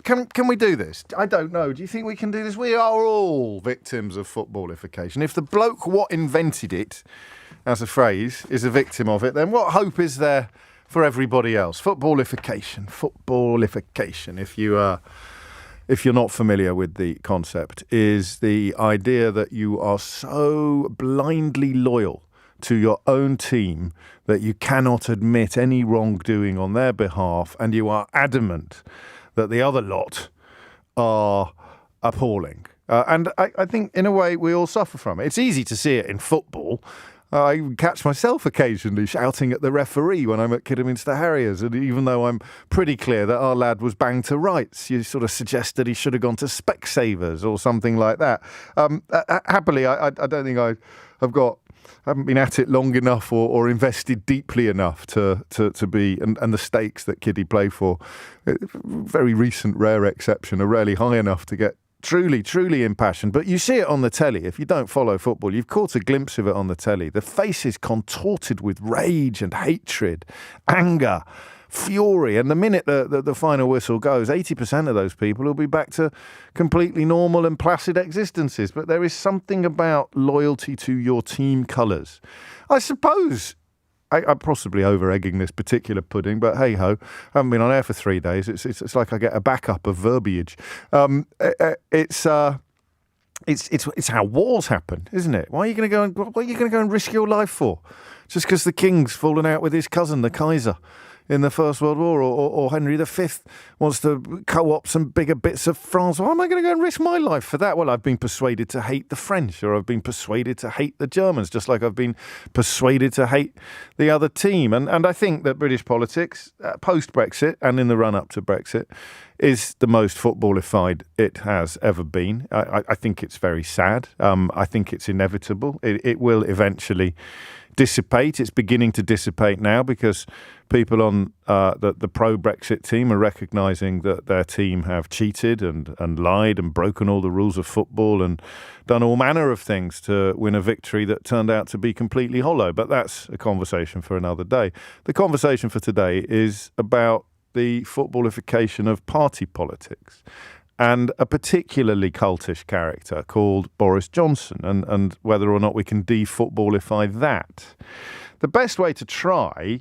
Can we do this? I don't know. Do you think we can do this? We are all victims of footballification. If the bloke what invented it, as a phrase, is a victim of it, then what hope is there for everybody else? Footballification. If you're not familiar with the concept, is the idea that you are so blindly loyal to your own team that you cannot admit any wrongdoing on their behalf, and you are adamant that the other lot are appalling. And I think, in a way, we all suffer from it. It's easy to see it in football. I catch myself occasionally shouting at the referee when I'm at Kidderminster Harriers, and even though I'm pretty clear that our lad was banged to rights, you sort of suggest that he should have gone to Specsavers or something like that. Happily, I don't think I haven't been at it long enough or invested deeply enough to be, and the stakes that Kiddie play for, very recent rare exception, are rarely high enough to get truly impassioned. But you see it on the telly. If you don't follow football, you've caught a glimpse of it on the telly. The face is contorted with rage and hatred, anger, fury. And the minute the final whistle goes, 80% of those people will be back to completely normal and placid existences. But there is something about loyalty to your team colours. I suppose I'm possibly over-egging this particular pudding, but hey-ho, I haven't been on air for 3 days. It's like I get a backup of verbiage. It's how wars happen, isn't it? What are you going to go and risk your life for? Just because the king's fallen out with his cousin, the Kaiser, in the First World War, or Henry V wants to co-opt some bigger bits of France. Why am I going to go and risk my life for that? Well, I've been persuaded to hate the French, or I've been persuaded to hate the Germans, just like I've been persuaded to hate the other team. And I think that British politics, post-Brexit and in the run-up to Brexit, is the most footballified it has ever been. I think it's very sad. I think it's inevitable. It will eventually dissipate. It's beginning to dissipate now because people on the pro-Brexit team are recognising that their team have cheated and lied and broken all the rules of football and done all manner of things to win a victory that turned out to be completely hollow. But that's a conversation for another day. The conversation for today is about the footballification of party politics and a particularly cultish character called Boris Johnson, and whether or not we can de-footballify that. The best way to try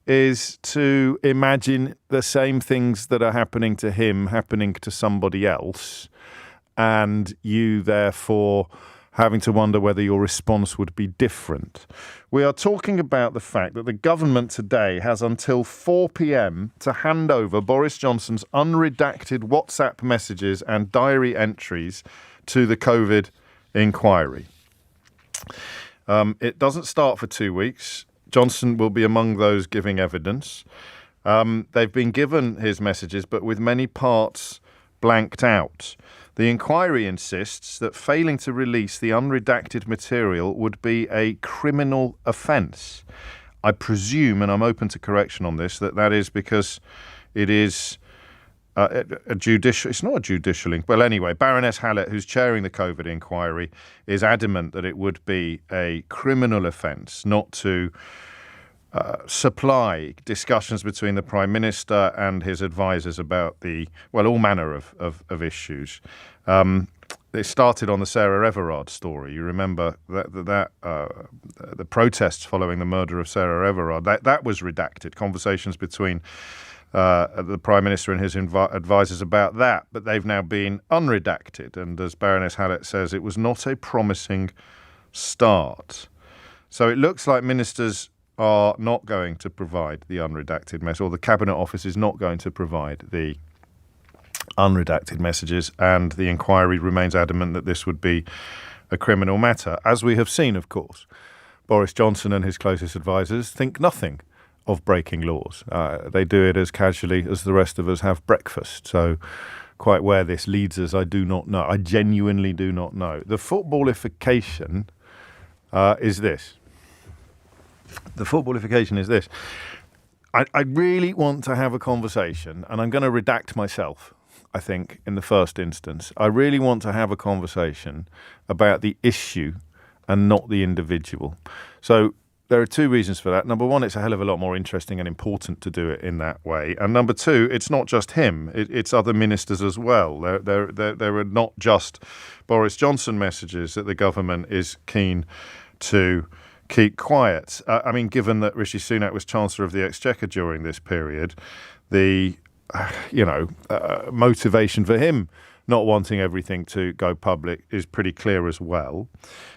is to imagine the same things that are happening to him happening to somebody else, and you therefore having to wonder whether your response would be different. We are talking about the fact that the government today has until 4 p.m. to hand over Boris Johnson's unredacted WhatsApp messages and diary entries to the COVID inquiry. It doesn't start for 2 weeks. Johnson will be among those giving evidence. They've been given his messages, but with many parts blanked out. The inquiry insists that failing to release the unredacted material would be a criminal offence. I presume, and I'm open to correction on this, that is because it is a judicial... It's not a judicial... Well, anyway, Baroness Hallett, who's chairing the COVID inquiry, is adamant that it would be a criminal offence not to supply discussions between the Prime Minister and his advisers about all manner of issues. It started on the Sarah Everard story. You remember that the protests following the murder of Sarah Everard, that was redacted, conversations between the Prime Minister and his advisers about that, but they've now been unredacted. And as Baroness Hallett says, it was not a promising start. So it looks like ministers are not going to provide the unredacted message, or the Cabinet Office is not going to provide the unredacted messages, and the inquiry remains adamant that this would be a criminal matter. As we have seen, of course, Boris Johnson and his closest advisers think nothing of breaking laws. They do it as casually as the rest of us have breakfast. So quite where this leads us, I do not know. I genuinely do not know. The footballification is this. The footballification is this. I really want to have a conversation, and I'm going to redact myself, I think, in the first instance. I really want to have a conversation about the issue and not the individual. So there are two reasons for that. Number one, it's a hell of a lot more interesting and important to do it in that way. And number two, it's not just him; it's other ministers as well. There are not just Boris Johnson messages that the government is keen to keep quiet. I mean, given that Rishi Sunak was Chancellor of the Exchequer during this period, the motivation for him not wanting everything to go public is pretty clear as well.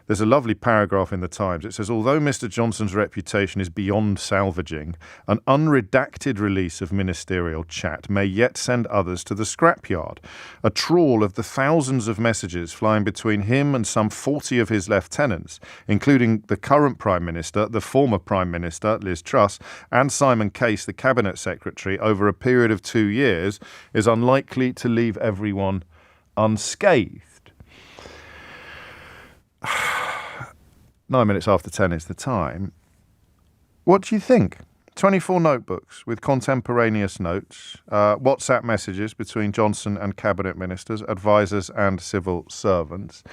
There's a lovely paragraph in the Times. It says, although Mr. Johnson's reputation is beyond salvaging, an unredacted release of ministerial chat may yet send others to the scrapyard. A trawl of the thousands of messages flying between him and some 40 of his lieutenants, including the current Prime Minister, the former Prime Minister, Liz Truss, and Simon Case, the Cabinet Secretary, over a period of 2 years, is unlikely to leave everyone unscathed. 9 minutes after 10 is the time. What do you think? 24 notebooks with contemporaneous notes, WhatsApp messages between Johnson and cabinet ministers, advisors and civil servants.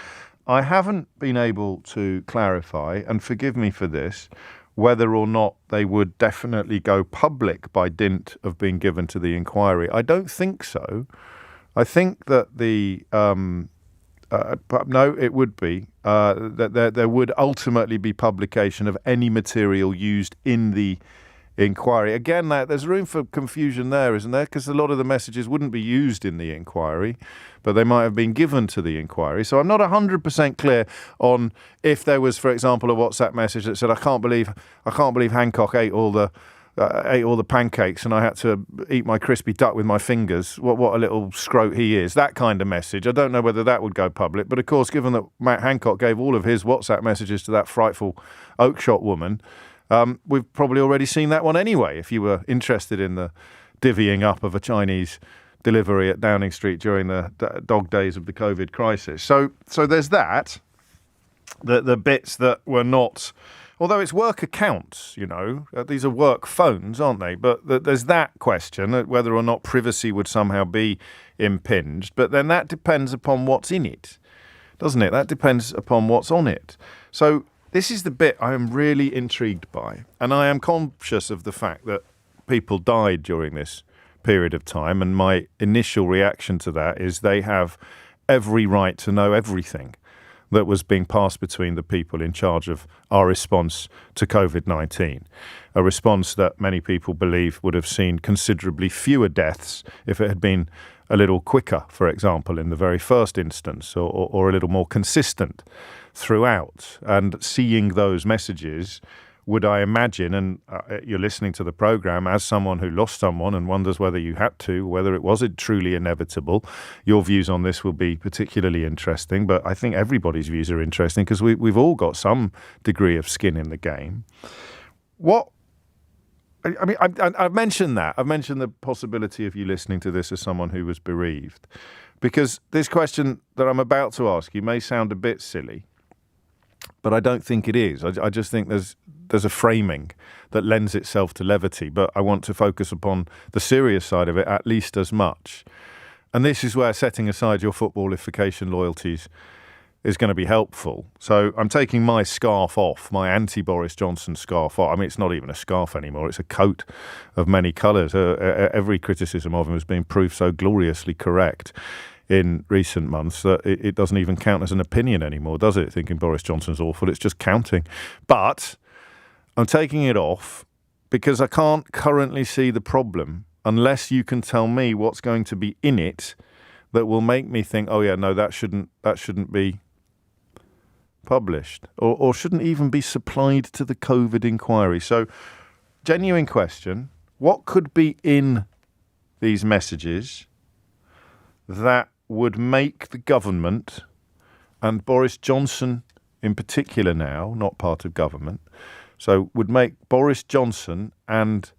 I haven't been able to clarify, and forgive me for this, whether or not they would definitely go public by dint of being given to the inquiry. I don't think so. I think that no, it would be that there would ultimately be publication of any material used in the inquiry. Again, there's room for confusion there, isn't there? Because a lot of the messages wouldn't be used in the inquiry, but they might have been given to the inquiry. So I'm not 100% clear on if there was, for example, a WhatsApp message that said, I can't believe Hancock ate all the pancakes and I had to eat my crispy duck with my fingers. What a little scrote he is. That kind of message. I don't know whether that would go public. But of course, given that Matt Hancock gave all of his WhatsApp messages to that frightful Oakshott woman, we've probably already seen that one anyway, if you were interested in the divvying up of a Chinese delivery at Downing Street during the dog days of the COVID crisis. So there's that. The bits that were not... Although it's work accounts, these are work phones, aren't they? But there's that question, whether or not privacy would somehow be impinged. But then that depends upon what's in it, doesn't it? That depends upon what's on it. So this is the bit I am really intrigued by. And I am conscious of the fact that people died during this period of time. And my initial reaction to that is they have every right to know everything that was being passed between the people in charge of our response to COVID-19, a response that many people believe would have seen considerably fewer deaths if it had been a little quicker, for example, in the very first instance, or a little more consistent throughout. And seeing those messages, would I imagine, and you're listening to the programme as someone who lost someone and wonders whether you had to, whether it was truly inevitable, your views on this will be particularly interesting. But I think everybody's views are interesting because we've all got some degree of skin in the game. I've mentioned that. I've mentioned the possibility of you listening to this as someone who was bereaved, because this question that I'm about to ask you may sound a bit silly, but I don't think it is. I just think there's a framing that lends itself to levity, but I want to focus upon the serious side of it at least as much. And this is where setting aside your footballification loyalties is going to be helpful. So I'm taking my scarf off, my anti-Boris Johnson scarf off. I mean, it's not even a scarf anymore. It's a coat of many colours. Every criticism of him has been proved so gloriously correct in recent months that it doesn't even count as an opinion anymore, does it? Thinking Boris Johnson's awful, it's just counting. But I'm taking it off because I can't currently see the problem unless you can tell me what's going to be in it that will make me think, oh yeah, no, that shouldn't be published or shouldn't even be supplied to the COVID inquiry. So, genuine question, what could be in these messages that would make the government, and Boris Johnson in particular now, not part of government, so would make Boris Johnson and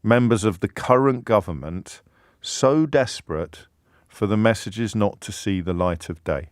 members of the current government so desperate for the messages not to see the light of day?